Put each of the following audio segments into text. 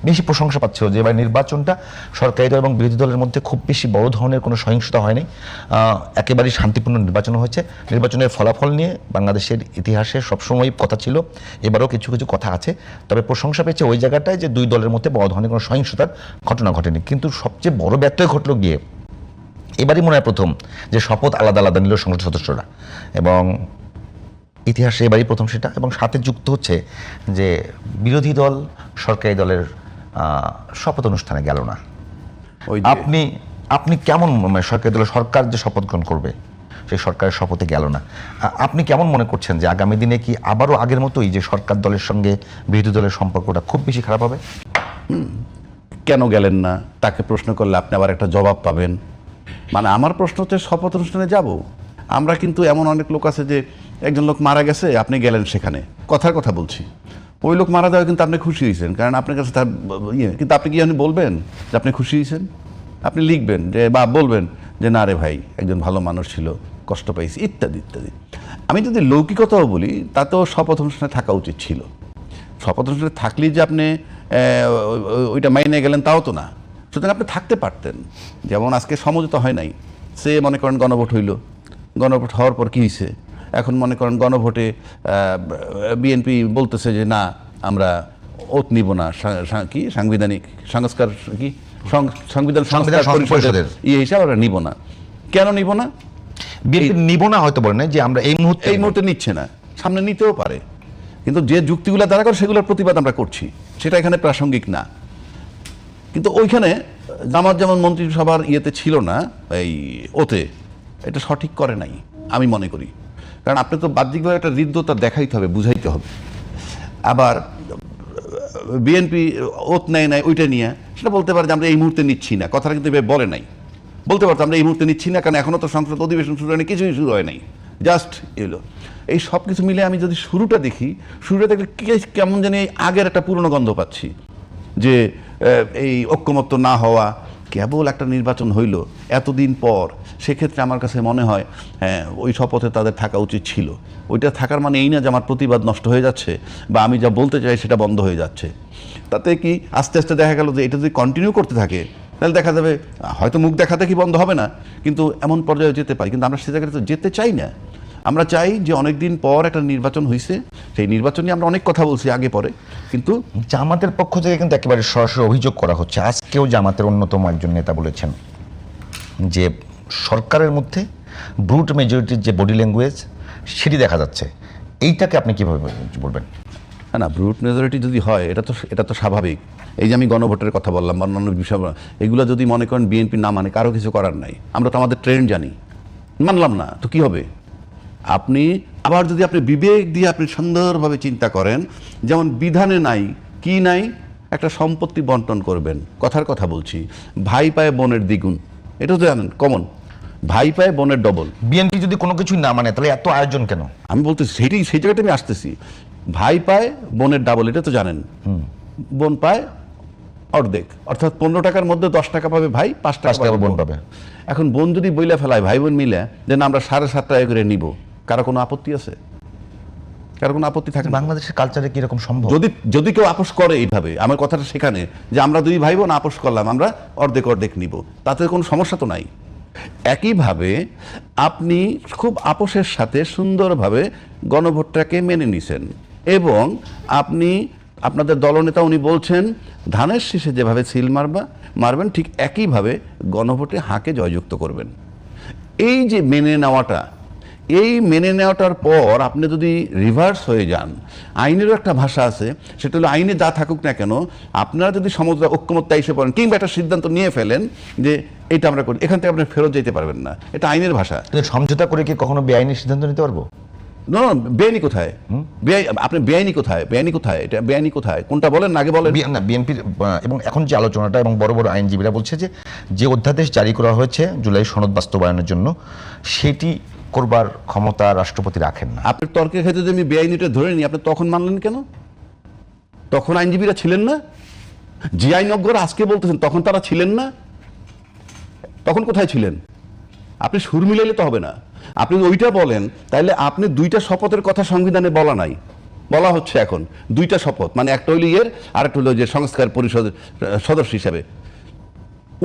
বেশি প্রশংসা পাচ্ছিল যে এবার নির্বাচনটা সরকারি দল এবং বিরোধী দলের মধ্যে খুব বেশি বড় ধরনের কোনো সহিংসতা হয়নি, একেবারেই শান্তিপূর্ণ নির্বাচন হয়েছে। নির্বাচনের ফলাফল নিয়ে বাংলাদেশের ইতিহাসে সবসময়ই কথা ছিল, এবারও কিছু কিছু কথা আছে। তবে প্রশংসা পেয়েছে ওই জায়গাটায় যে দুই দলের মধ্যে বড় ধরনের কোনো সহিংসতার ঘটনা ঘটেনি। কিন্তু সবচেয়ে বড় ব্যত্যয় ঘটলো গিয়ে এবারই মনে হয় প্রথম যে শপথ আলাদা আলাদা নিল সংসদ সদস্যরা, এবং ইতিহাসে এবারই প্রথম সেটা। এবং সাথে যুক্ত হচ্ছে যে বিরোধী দল সরকারি দলের শপথ অনুষ্ঠানে গেল না। আপনি আপনি কেমন সরকারি দলের সরকার যে শপথ গ্রহণ করবে সেই সরকারের শপথে গেল না, আপনি কেমন মনে করছেন যে আগামী দিনে কি আবারও আগের মতোই যে সরকার দলের সঙ্গে বিরোধী দলের সম্পর্কটা খুব বেশি খারাপ হবে? কেন গেলেন না তাকে প্রশ্ন করলে আপনি আবার একটা জবাব পাবেন। মানে আমার প্রশ্ন হচ্ছে শপথ অনুষ্ঠানে যাব আমরা, কিন্তু এমন অনেক লোক আছে যে একজন লোক মারা গেছে আপনি গেলেন সেখানে, কথার কথা বলছি, ওই লোক মারা যাওয়া কিন্তু আপনি খুশি হয়েছেন কারণ আপনার কাছে তার কিন্তু আপনি কি আপনি বলবেন যে আপনি খুশি হয়েছেন? আপনি লিখবেন যে বা বলবেন যে না রে ভাই একজন ভালো মানুষ ছিল, কষ্ট পাইছি, ইত্যাদি ইত্যাদি। আমি যদি লৌকিকতাও বলি তাতেও শপথ অনুষ্ঠানে থাকা উচিত ছিল। শপথ অনুষ্ঠানে থাকলেই যে আপনি ওইটা মাইনে গেলেন তাও তো না, সুতরাং আপনি থাকতে পারতেন। যেমন আজকে সমঝোতা হয় নাই, সে মনে করেন গণভোট হইল, গণভোট হওয়ার পর কী হয়েছে, এখন মনে করেন গণভোটে বিএনপি বলতেছে যে না আমরা ওত নিব না, কি সাংবিধানিক সংস্কার কি সংবিধান সংস্কার পরিষদের হিসাবে আমরা নিব না। কেন নিব না? বিএনপি নিব না হয়তো বলে না যে আমরা এই মুহূর্তে নিচ্ছে না, সামনে নিতেও পারে, কিন্তু যে যুক্তিগুলো দ্বারা করে সেগুলোর প্রতিবাদ আমরা করছি, সেটা এখানে প্রাসঙ্গিক না। কিন্তু ওইখানে জামাত যেমন মন্ত্রিসভার ইয়েতে ছিল না, এই ওতে এটা সঠিক করে নাই আমি মনে করি। কারণ আপনি তো বাহ্যিকভাবে একটা হৃদ্যতা দেখাইতে হবে, বুঝাইতে হবে। আবার বিএনপি ওত নেয় নাই ওইটা নিয়ে সেটা বলতে পারে যে আমরা এই মুহূর্তে নিচ্ছি না, কথাটা কিন্তু বলে নাই। বলতে পারতো আমরা এই মুহূর্তে নিচ্ছি না কারণ এখনও তো সংসদ অধিবেশন শুরু হয়নি, কিছুই শুরু হয় নাই, জাস্ট এলো। এই সব কিছু মিলে আমি যদি শুরুটা দেখি, শুরুটা দেখলে কেমন জানি আগের একটা পুরনো গন্ধ পাচ্ছি যে এই ঐক্যমত্য না হওয়া, কেবল একটা নির্বাচন হইল এতদিন পর। সেক্ষেত্রে আমার কাছে মনে হয় হ্যাঁ ওই শপথে তাদের থাকা উচিত ছিল। ওইটা থাকার মানে এই না যে আমার প্রতিবাদ নষ্ট হয়ে যাচ্ছে বা আমি যা বলতে চাই সেটা বন্ধ হয়ে যাচ্ছে। তাতে কি আস্তে আস্তে দেখা গেল যে এটা যদি কন্টিনিউ করতে থাকে তাহলে দেখা যাবে হয়তো মুখ দেখাতে কি বন্ধ হবে না, কিন্তু এমন পর্যায়ে যেতে পারি। কিন্তু আমরা সে জায়গায় তো যেতে চাই না। আমরা চাই যে অনেক দিন পর একটা নির্বাচন হয়েছে, সেই নির্বাচন নিয়ে আমরা অনেক কথা বলছি আগে পরে, কিন্তু জামাতের পক্ষ থেকে কিন্তু একেবারে সরাসরি অভিযোগ করা হচ্ছে। আজকেও জামাতের অন্যতম একজন নেতা বলেছেন যে সরকারের মধ্যে ব্রুট মেজরিটির যে বডি ল্যাঙ্গুয়েজ সেটি দেখা যাচ্ছে। এইটাকে আপনি কীভাবে বলবেন? না, ব্রুট মেজরিটি যদি হয় এটা তো স্বাভাবিক। এই যে আমি গণভোটের কথা বললাম, অন্যান্য বিষয়, এগুলো যদি মনে করেন বিএনপি না মানে কারো কিছু করার নাই, আমরা তো আমাদের ট্রেন্ড জানি, মানলাম না তো কি হবে? আপনি আবার যদি আপনি বিবেক দিয়ে আপনি সুন্দরভাবে চিন্তা করেন, যেমন বিধানে নাই কি নাই, একটা সম্পত্তি বন্টন করবেন, কথার কথা বলছি, ভাই পায় বোনের দ্বিগুণ, এটা তো জানেন কমন, ভাই পায় বোনের ডবল। বিএনপি যদি কোনো কিছুই না মানে তাহলে এত আয়োজন কেন? আমি বলতেছি সেই জায়গাটা আমি আসতেছি। ভাই পায় বোনের ডাবল, এটা তো জানেন। বোন পায় অর্ধেক, অর্থাৎ 15 টাকার মধ্যে 10 টাকা পাবে ভাই, 5 টাকা বোন পাবে। এখন বোন যদি বইলা ফেলায় ভাই বোন মিলে যে না আমরা 7.5 টাকা করে নিব, কারো কোনো আপত্তি আছে? কারো কোনো আপত্তি থাকে? বাংলাদেশের কালচারে কি এরকম সম্ভব? যদি কেউ আপোষ করে এইভাবে, আমার কথাটা সেখানে যে আমরা দুই ভাই বোন আপোষ করলাম, আমরা অর্ধেক অর্ধেক নিব, তাতে কোনো সমস্যা তো নাই। একইভাবে আপনি খুব আপোষের সাথে সুন্দরভাবে গণভোটটাকে মেনে নিছেন, এবং আপনি আপনাদের দলনেতা উনি বলছেন ধানের শীষে যেভাবে সিল মারবেন ঠিক একইভাবে গণভোটে হাঁকে জয়যুক্ত করবেন। এই যে মেনে নেওয়াটার পর আপনি যদি রিভার্স হয়ে যান, আইনেরও একটা ভাষা আছে, সেটা হলো আইনে যা থাকুক না কেন আপনারা যদি সমঝোতা ঐক্যমত্যে এসে পড়েন কিংবা একটা সিদ্ধান্ত নিয়ে ফেলেন যে এটা আমরা করি, এখান থেকে আপনি ফেরত যেতে পারবেন না, এটা আইনের ভাষা। সমঝোতা করে কি কখনো বেআইনি সিদ্ধান্ত নিতে পারবো? না, বেআইনি কোথায়? আপনি বেআইনি কোথায়? এটা বেআইনি কোথায়? কোনটা বলেন আগে বলেন। না, বিএনপির এবং এখন যে আলোচনাটা এবং বড় বড় আইনজীবীরা বলছে যে অধ্যাদেশ জারি করা হয়েছে জুলাই সনদ বাস্তবায়নের জন্য, সেটি করবার ক্ষমতা রাষ্ট্রপতি রাখেন না। আপনার তর্কের ক্ষেত্রে যদি আমি বেআইনিটা ধরে নিই, আপনি তখন মানলেন কেন? তখন আইনজীবীরা ছিলেন না? যে আইনজ্ঞরা আজকে বলতেছেন তখন তারা ছিলেন না? তখন কোথায় ছিলেন? আপনি সুর মিলাইলে তো হবে না। আপনি ওইটা বলেন, তাইলে আপনি দুইটা শপথের কথা সংবিধানে বলা নাই, বলা হচ্ছে এখন দুইটা শপথ, মানে একটা হইল আর একটা হলো যে সংস্কার পরিষদের সদস্য হিসাবে।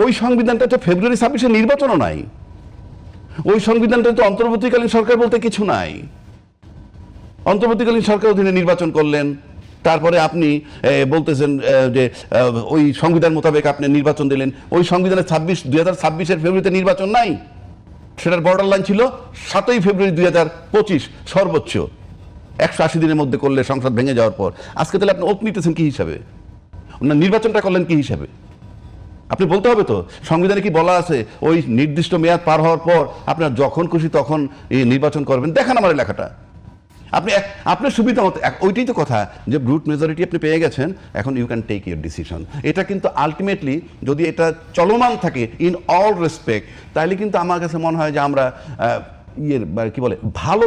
ওই সংবিধানটা তো ফেব্রুয়ারি 26-এ নির্বাচনও নাই, ওই সংবিধানটা তো অন্তর্বর্তীকালীন সরকার বলতে কিছু নাই। অন্তর্বর্তীকালীন সরকার অধীনে নির্বাচন করলেন, তারপরে আপনি বলতেছেন যে ওই সংবিধান মোতাবেক আপনি নির্বাচন দিলেন। ওই সংবিধানে 2026-এর ফেব্রুয়ারিতে নির্বাচন নাই, সেটার বর্ডার লাইন ছিল 7ই ফেব্রুয়ারি 2025 সর্বোচ্চ, 180 দিনের মধ্যে করলে সংসদ ভেঙে যাওয়ার পর। আজকে তাহলে আপনি ওত নিতেছেন কি হিসাবে? নির্বাচনটা করলেন কি হিসাবে? আপনি বলতে হবে তো, সংবিধানে কি বলা আছে ওই নির্দিষ্ট মেয়াদ পার হওয়ার পর আপনার যখন খুশি তখন নির্বাচন করবেন? দেখান আমার লেখাটা। আপনার সুবিধা মতো, ওইটাই তো কথা, যে ব্রুট মেজরিটি আপনি পেয়ে গেছেন, এখন you can take your decision. এটা কিন্তু আলটিমেটলি যদি এটা চলমান থাকে ইন অল রেসপেক্ট, তাহলে কিন্তু আমার কাছে মনে হয় যে আমরা কি বলে ভালো